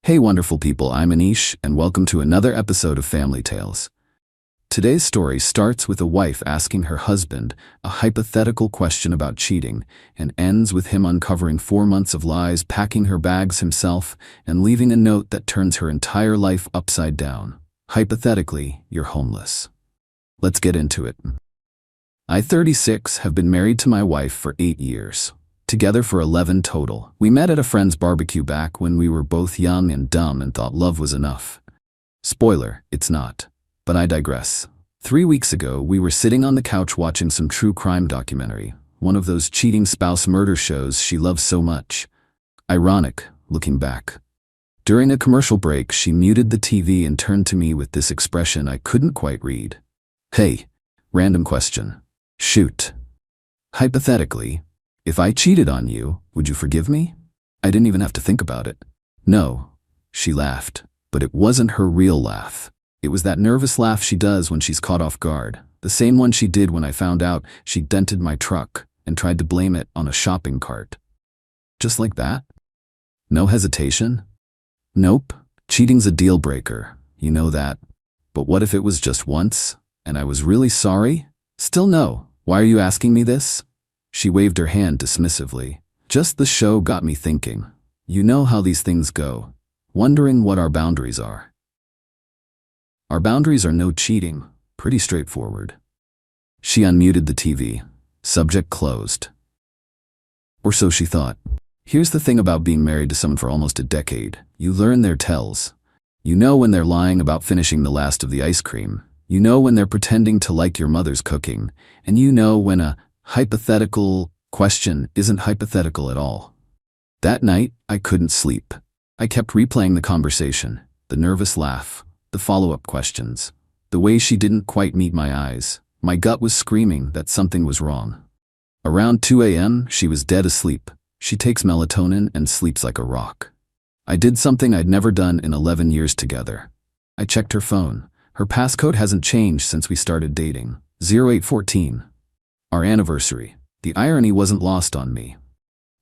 Hey wonderful people, I'm Anish and welcome to another episode of Family Tales. Today's story starts with a wife asking her husband a hypothetical question about cheating and ends with him uncovering 4 months of lies, packing her bags himself, and leaving a note that turns her entire life upside down. Hypothetically, you're homeless. Let's get into it. I, 36, have been married to my wife for 8 years. Together for 11 total. We met at a friend's barbecue back when we were both young and dumb and thought love was enough. Spoiler, it's not. But I digress. 3 weeks ago, we were sitting on the couch watching some true crime documentary, one of those cheating spouse murder shows she loves so much. Ironic, looking back. During a commercial break, she muted the TV and turned to me with this expression I couldn't quite read. Hey, random question. Shoot. Hypothetically, if I cheated on you, would you forgive me? I didn't even have to think about it. No. She laughed, but it wasn't her real laugh. It was that nervous laugh she does when she's caught off guard, the same one she did when I found out she dented my truck and tried to blame it on a shopping cart. Just like that? No hesitation? Nope. Cheating's a deal breaker, you know that. But what if it was just once, and I was really sorry? Still no. Why are you asking me this? She waved her hand dismissively. Just the show got me thinking. You know how these things go. Wondering what our boundaries are. Our boundaries are no cheating. Pretty straightforward. She unmuted the TV. Subject closed. Or so she thought. Here's the thing about being married to someone for almost a decade. You learn their tells. You know when they're lying about finishing the last of the ice cream. You know when they're pretending to like your mother's cooking. And you know when a hypothetical question isn't hypothetical at all. That night, I couldn't sleep. I kept replaying the conversation, the nervous laugh, the follow-up questions, the way she didn't quite meet my eyes. My gut was screaming that something was wrong. Around 2 a.m., she was dead asleep. She takes melatonin and sleeps like a rock. I did something I'd never done in 11 years together. I checked her phone. Her passcode hasn't changed since we started dating. 0814. Our anniversary. The irony wasn't lost on me.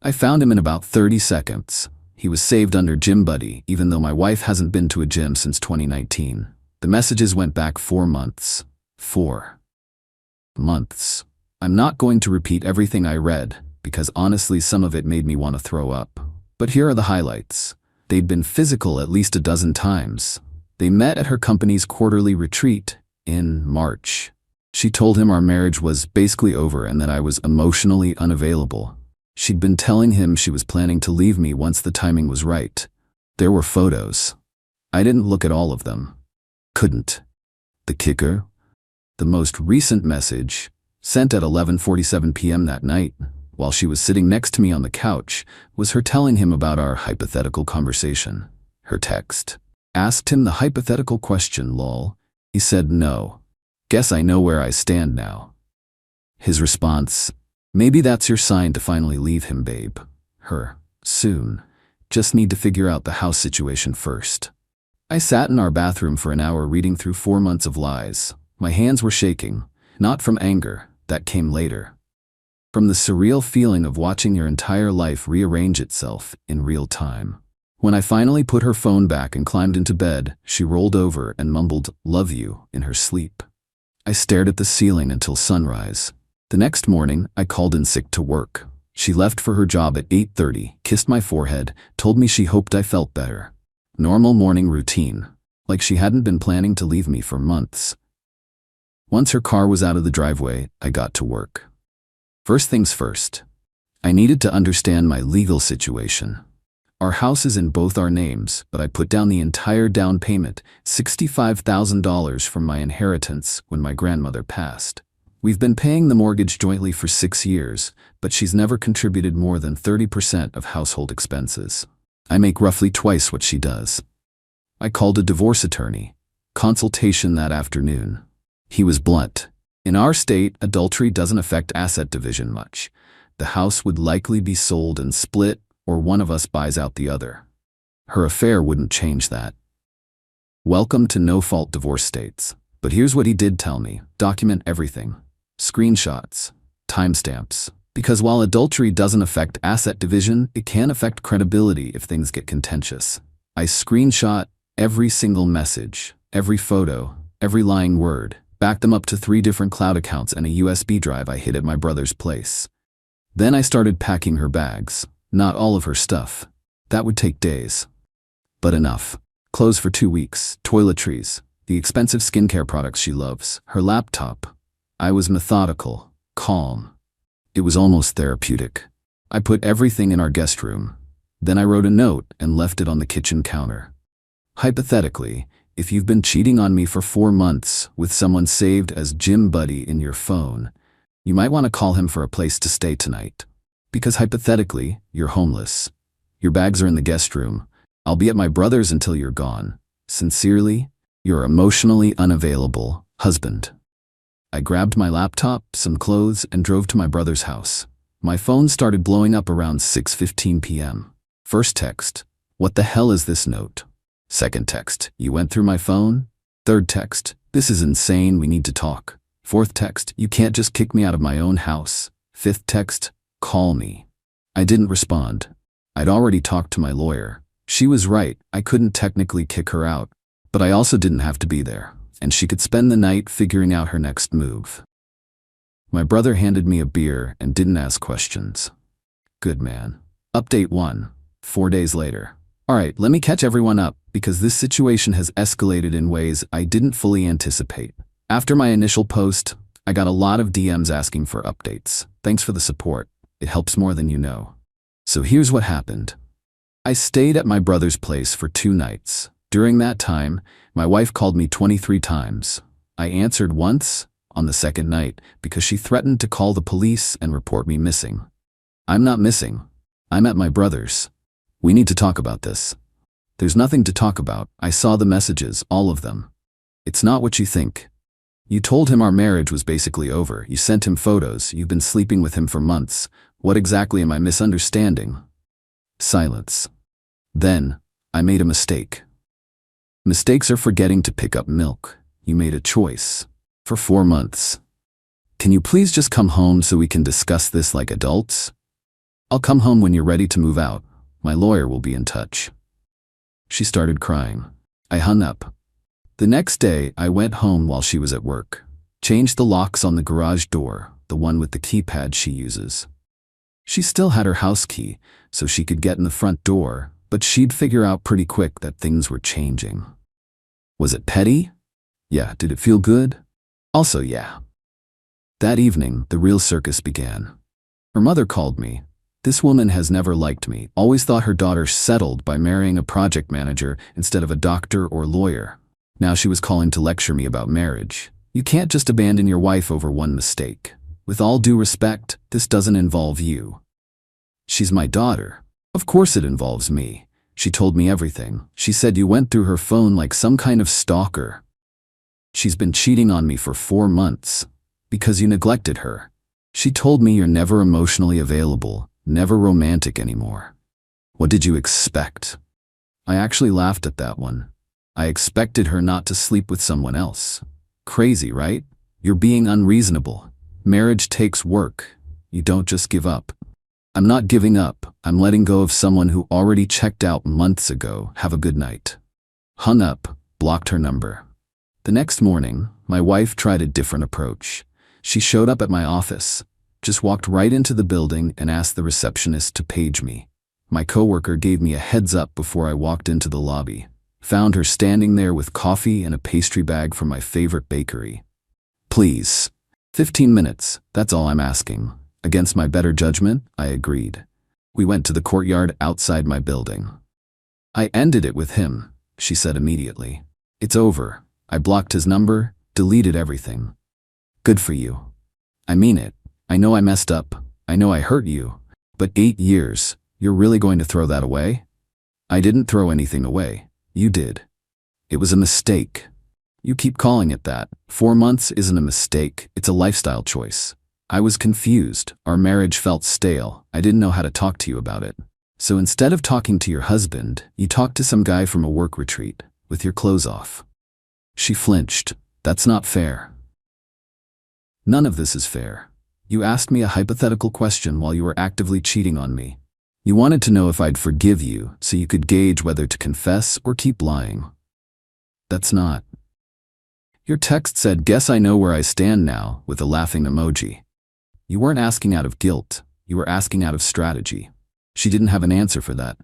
I found him in about 30 seconds. He was saved under Gym Buddy, even though my wife hasn't been to a gym since 2019. The messages went back 4 months. 4 months. I'm not going to repeat everything I read, because honestly some of it made me want to throw up. But here are the highlights. They'd been physical at least a dozen times. They met at her company's quarterly retreat in March. She told him our marriage was basically over and that I was emotionally unavailable. She'd been telling him she was planning to leave me once the timing was right. There were photos. I didn't look at all of them. Couldn't. The kicker? The most recent message, sent at 11:47 p.m. that night, while she was sitting next to me on the couch, was her telling him about our hypothetical conversation. Her text. Asked him the hypothetical question, lol. He said no. Guess I know where I stand now. His response, maybe that's your sign to finally leave him, babe. Her, soon. Just need to figure out the house situation first. I sat in our bathroom for an hour reading through 4 months of lies. My hands were shaking, not from anger, that came later. From the surreal feeling of watching your entire life rearrange itself in real time. When I finally put her phone back and climbed into bed, she rolled over and mumbled, "Love you," in her sleep. I stared at the ceiling until sunrise. The next morning, I called in sick to work. She left for her job at 8:30, kissed my forehead, told me she hoped I felt better. Normal morning routine, like she hadn't been planning to leave me for months. Once her car was out of the driveway, I got to work. First things first. I needed to understand my legal situation. Our house is in both our names, but I put down the entire down payment, $65,000 from my inheritance when my grandmother passed. We've been paying the mortgage jointly for 6 years, but she's never contributed more than 30% of household expenses. I make roughly twice what she does. I called a divorce attorney. Consultation that afternoon. He was blunt. In our state, adultery doesn't affect asset division much. The house would likely be sold and split, or one of us buys out the other. Her affair wouldn't change that. Welcome to no-fault divorce states. But here's what he did tell me. Document everything. Screenshots. Timestamps. Because while adultery doesn't affect asset division, it can affect credibility if things get contentious. I screenshot every single message, every photo, every lying word, backed them up to 3 different cloud accounts and a USB drive I hid at my brother's place. Then I started packing her bags, not all of her stuff. That would take days. But enough. Clothes for 2 weeks, toiletries, the expensive skincare products she loves, her laptop. I was methodical, calm. It was almost therapeutic. I put everything in our guest room. Then I wrote a note and left it on the kitchen counter. Hypothetically, if you've been cheating on me for 4 months with someone saved as Gym Buddy in your phone, you might want to call him for a place to stay tonight. Because hypothetically, you're homeless. Your bags are in the guest room. I'll be at my brother's until you're gone. Sincerely, your emotionally unavailable husband. I grabbed my laptop, some clothes, and drove to my brother's house. My phone started blowing up around 6:15 p.m. First text, "What the hell is this note?" Second text, "You went through my phone?" Third text, "This is insane, we need to talk." Fourth text, "You can't just kick me out of my own house." Fifth text, "Call me." I didn't respond. I'd already talked to my lawyer. She was right, I couldn't technically kick her out, but I also didn't have to be there, and she could spend the night figuring out her next move. My brother handed me a beer and didn't ask questions. Good man. Update 1. 4 days later. Alright, let me catch everyone up, because this situation has escalated in ways I didn't fully anticipate. After my initial post, I got a lot of DMs asking for updates. Thanks for the support. It helps more than you know. So here's what happened. I stayed at my brother's place for 2 nights. During that time, my wife called me 23 times. I answered once, on the second night, because she threatened to call the police and report me missing. I'm not missing. I'm at my brother's. We need to talk about this. There's nothing to talk about. I saw the messages, all of them. It's not what you think. You told him our marriage was basically over. You sent him photos. You've been sleeping with him for months. What exactly am I misunderstanding? Silence. Then, I made a mistake. Mistakes are forgetting to pick up milk. You made a choice. For 4 months. Can you please just come home so we can discuss this like adults? I'll come home when you're ready to move out. My lawyer will be in touch. She started crying. I hung up. The next day, I went home while she was at work. Changed the locks on the garage door, the one with the keypad she uses. She still had her house key, so she could get in the front door, but she'd figure out pretty quick that things were changing. Was it petty? Yeah. Did it feel good? Also, yeah. That evening, the real circus began. Her mother called me. This woman has never liked me, always thought her daughter settled by marrying a project manager instead of a doctor or lawyer. Now she was calling to lecture me about marriage. You can't just abandon your wife over one mistake. With all due respect, this doesn't involve you. She's my daughter. Of course it involves me. She told me everything. She said you went through her phone like some kind of stalker. She's been cheating on me for 4 months. Because you neglected her. She told me you're never emotionally available. Never romantic anymore. What did you expect? I actually laughed at that one. I expected her not to sleep with someone else. Crazy, right? You're being unreasonable. Marriage takes work. You don't just give up. I'm not giving up. I'm letting go of someone who already checked out months ago. Have a good night. Hung up, blocked her number. The next morning, my wife tried a different approach. She showed up at my office. Just walked right into the building and asked the receptionist to page me. My coworker gave me a heads up before I walked into the lobby. Found her standing there with coffee and a pastry bag from my favorite bakery. Please. 15 minutes, that's all I'm asking. Against my better judgment, I agreed. We went to the courtyard outside my building. I ended it with him, she said immediately. It's over. I blocked his number, deleted everything. Good for you. I mean it. I know I messed up. I know I hurt you. But 8 years, you're really going to throw that away? I didn't throw anything away. You did. It was a mistake. You keep calling it that. 4 months isn't a mistake. It's a lifestyle choice. I was confused. Our marriage felt stale. I didn't know how to talk to you about it. So instead of talking to your husband, you talked to some guy from a work retreat, with your clothes off. She flinched. That's not fair. None of this is fair. You asked me a hypothetical question while you were actively cheating on me. You wanted to know if I'd forgive you so you could gauge whether to confess or keep lying. That's not. Your text said, "Guess I know where I stand now," with a laughing emoji. You weren't asking out of guilt. You were asking out of strategy. She didn't have an answer for that.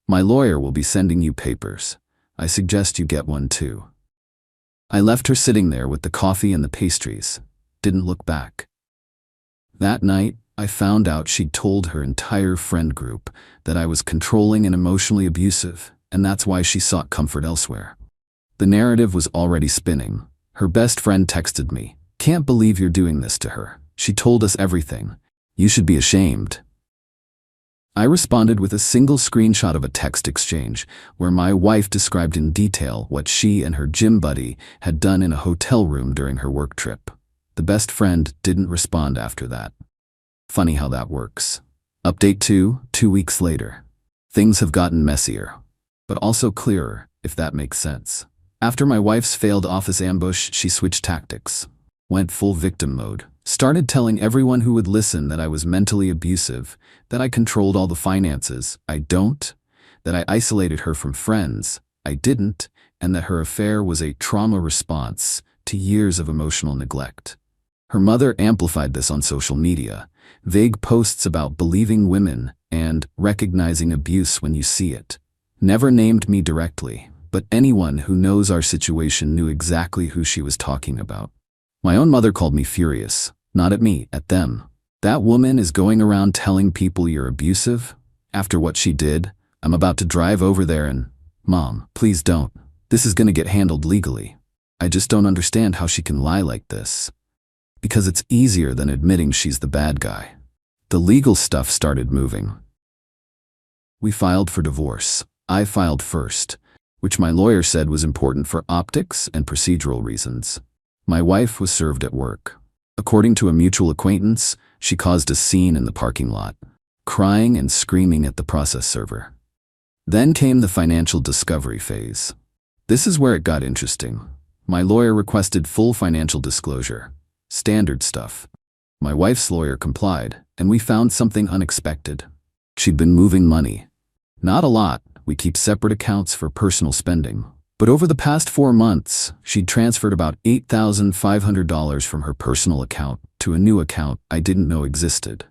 My lawyer will be sending you papers. I suggest you get one too. I left her sitting there with the coffee and the pastries. Didn't look back. That night, I found out she'd told her entire friend group that I was controlling and emotionally abusive, and that's why she sought comfort elsewhere. The narrative was already spinning. Her best friend texted me, "Can't believe you're doing this to her. She told us everything. You should be ashamed." I responded with a single screenshot of a text exchange where my wife described in detail what she and her gym buddy had done in a hotel room during her work trip. The best friend didn't respond after that. Funny how that works. Update 2 weeks later. Things have gotten messier, but also clearer, if that makes sense. After my wife's failed office ambush, she switched tactics. Went full victim mode. Started telling everyone who would listen that I was mentally abusive, that I controlled all the finances, I don't, that I isolated her from friends, I didn't, and that her affair was a trauma response to years of emotional neglect. Her mother amplified this on social media, vague posts about believing women and recognizing abuse when you see it. Never named me directly, but anyone who knows our situation knew exactly who she was talking about. My own mother called me furious, not at me, at them. That woman is going around telling people you're abusive? After what she did, I'm about to drive over there and, "Mom, please don't. This is gonna get handled legally. I just don't understand how she can lie like this." Because it's easier than admitting she's the bad guy. The legal stuff started moving. We filed for divorce. I filed first, which my lawyer said was important for optics and procedural reasons. My wife was served at work. According to a mutual acquaintance, she caused a scene in the parking lot, crying and screaming at the process server. Then came the financial discovery phase. This is where it got interesting. My lawyer requested full financial disclosure. Standard stuff. My wife's lawyer complied, and we found something unexpected. She'd been moving money. Not a lot. We keep separate accounts for personal spending. But over the past 4 months, she'd transferred about $8,500 from her personal account to a new account I didn't know existed.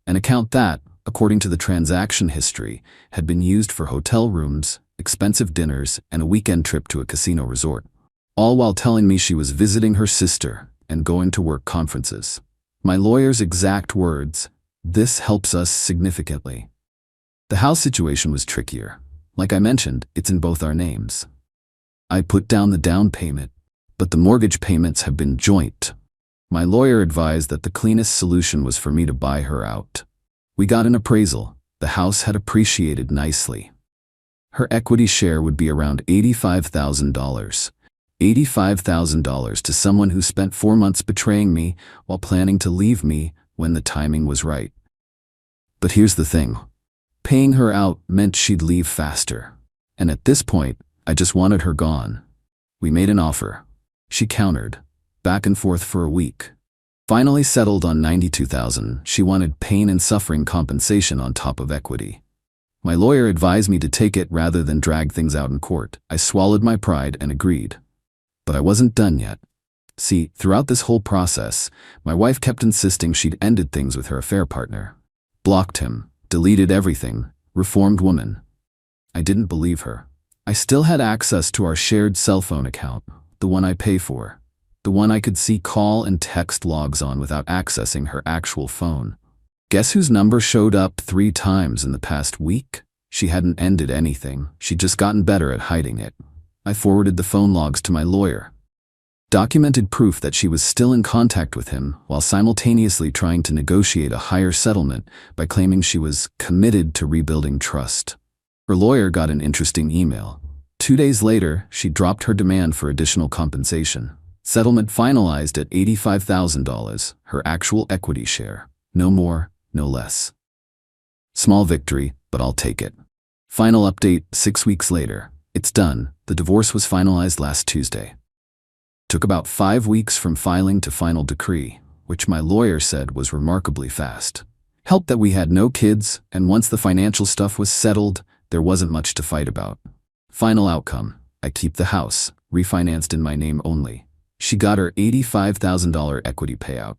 An account that, according to the transaction history, had been used for hotel rooms, expensive dinners, and a weekend trip to a casino resort. All while telling me she was visiting her sister and going to work conferences. My lawyer's exact words, "This helps us significantly." The house situation was trickier. Like I mentioned, it's in both our names. I put down the down payment, but the mortgage payments have been joint. My lawyer advised that the cleanest solution was for me to buy her out. We got an appraisal. The house had appreciated nicely. Her equity share would be around $85,000. $85,000 to someone who spent 4 months betraying me while planning to leave me when the timing was right. But here's the thing. Paying her out meant she'd leave faster. And at this point, I just wanted her gone. We made an offer. She countered. Back and forth for a week. Finally settled on $92,000. She wanted pain and suffering compensation on top of equity. My lawyer advised me to take it rather than drag things out in court. I swallowed my pride and agreed. But I wasn't done yet. See, throughout this whole process, my wife kept insisting she'd ended things with her affair partner. Blocked him, deleted everything, reformed woman. I didn't believe her. I still had access to our shared cell phone account, the one I pay for, the one I could see call and text logs on without accessing her actual phone. Guess whose number showed up 3 times in the past week? She hadn't ended anything. She'd just gotten better at hiding it. I forwarded the phone logs to my lawyer. Documented proof that she was still in contact with him while simultaneously trying to negotiate a higher settlement by claiming she was committed to rebuilding trust. Her lawyer got an interesting email. 2 days later, she dropped her demand for additional compensation. Settlement finalized at $85,000, her actual equity share. No more, no less. Small victory, but I'll take it. Final update 6 weeks later. It's done. The divorce was finalized last Tuesday. Took about 5 weeks from filing to final decree, which my lawyer said was remarkably fast. Helped that we had no kids, and once the financial stuff was settled, there wasn't much to fight about. Final outcome, I keep the house, refinanced in my name only. She got her $85,000 equity payout.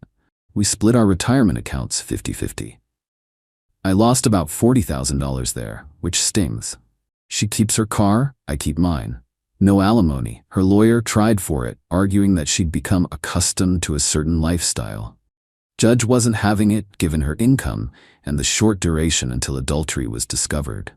We split our retirement accounts 50-50. I lost about $40,000 there, which stings. She keeps her car, I keep mine. No alimony. Her lawyer tried for it, arguing that she'd become accustomed to a certain lifestyle. Judge wasn't having it, given her income and the short duration until adultery was discovered.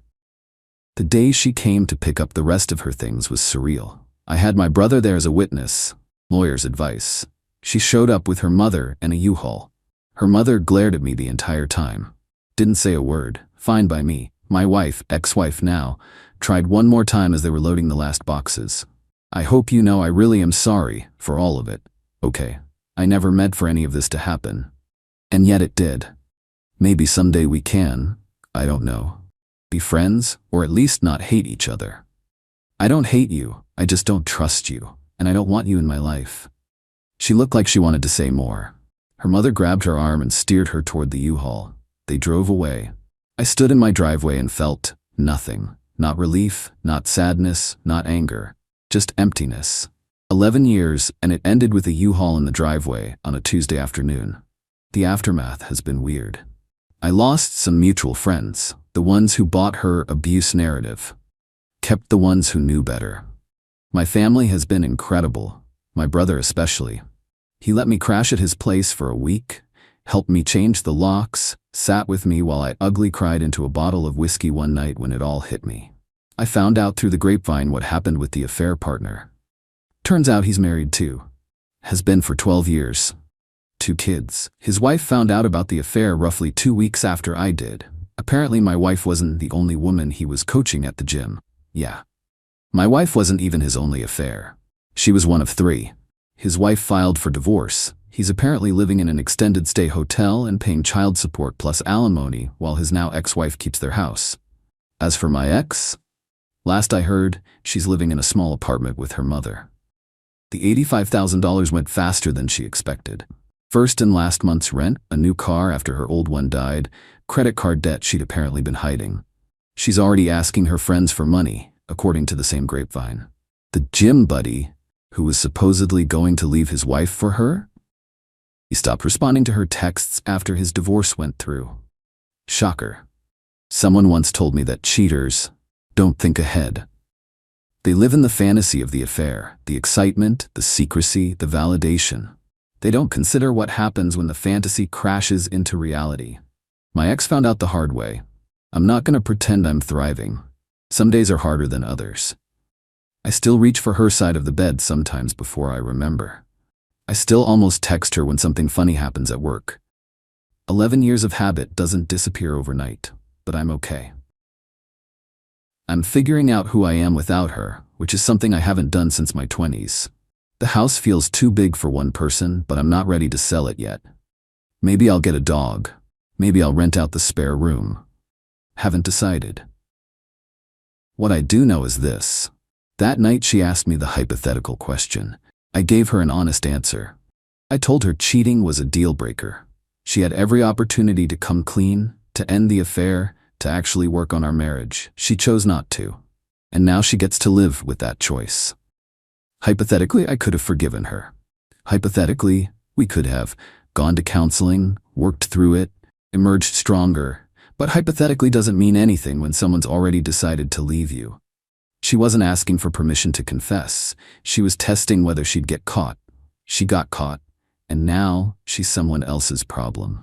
The day she came to pick up the rest of her things was surreal. I had my brother there as a witness, lawyer's advice. She showed up with her mother and a U-Haul. Her mother glared at me the entire time. Didn't say a word. Fine by me. My wife, ex-wife now, tried one more time as they were loading the last boxes. I hope you know I really am sorry for all of it. Okay. I never meant for any of this to happen. And yet it did. Maybe someday we can, I don't know, be friends, or at least not hate each other. I don't hate you, I just don't trust you, and I don't want you in my life. She looked like she wanted to say more. Her mother grabbed her arm and steered her toward the U-Haul. They drove away. I stood in my driveway and felt nothing. Not relief, not sadness, not anger, just emptiness. 11 years, and it ended with a U-Haul in the driveway on a Tuesday afternoon. The aftermath has been weird. I lost some mutual friends, the ones who bought her abuse narrative. Kept the ones who knew better. My family has been incredible, my brother especially. He let me crash at his place for a week, helped me change the locks, sat with me while I ugly cried into a bottle of whiskey one night when it all hit me. I found out through the grapevine what happened with the affair partner. Turns out he's married too. Has been for 12 years. 2 kids. His wife found out about the affair roughly 2 weeks after I did. Apparently my wife wasn't the only woman he was coaching at the gym. Yeah. My wife wasn't even his only affair. She was one of 3. His wife filed for divorce. He's apparently living in an extended stay hotel and paying child support plus alimony while his now ex-wife keeps their house. As for my ex, last I heard, she's living in a small apartment with her mother. The $85,000 went faster than she expected. First and last month's rent, a new car after her old one died, credit card debt she'd apparently been hiding. She's already asking her friends for money, according to the same grapevine. The gym buddy, who was supposedly going to leave his wife for her? He stopped responding to her texts after his divorce went through. Shocker. Someone once told me that cheaters don't think ahead. They live in the fantasy of the affair, the excitement, the secrecy, the validation. They don't consider what happens when the fantasy crashes into reality. My ex found out the hard way. I'm not going to pretend I'm thriving. Some days are harder than others. I still reach for her side of the bed sometimes before I remember. I still almost text her when something funny happens at work. 11 years of habit doesn't disappear overnight, but I'm okay. I'm figuring out who I am without her, which is something I haven't done since my 20s. The house feels too big for one person, but I'm not ready to sell it yet. Maybe I'll get a dog. Maybe I'll rent out the spare room. Haven't decided. What I do know is this. That night she asked me the hypothetical question. I gave her an honest answer. I told her cheating was a deal breaker. She had every opportunity to come clean, to end the affair, to actually work on our marriage. She chose not to. And now she gets to live with that choice. Hypothetically, I could have forgiven her. Hypothetically, we could have gone to counseling, worked through it, emerged stronger. But hypothetically doesn't mean anything when someone's already decided to leave you. She wasn't asking for permission to confess. She was testing whether she'd get caught. She got caught, and now she's someone else's problem.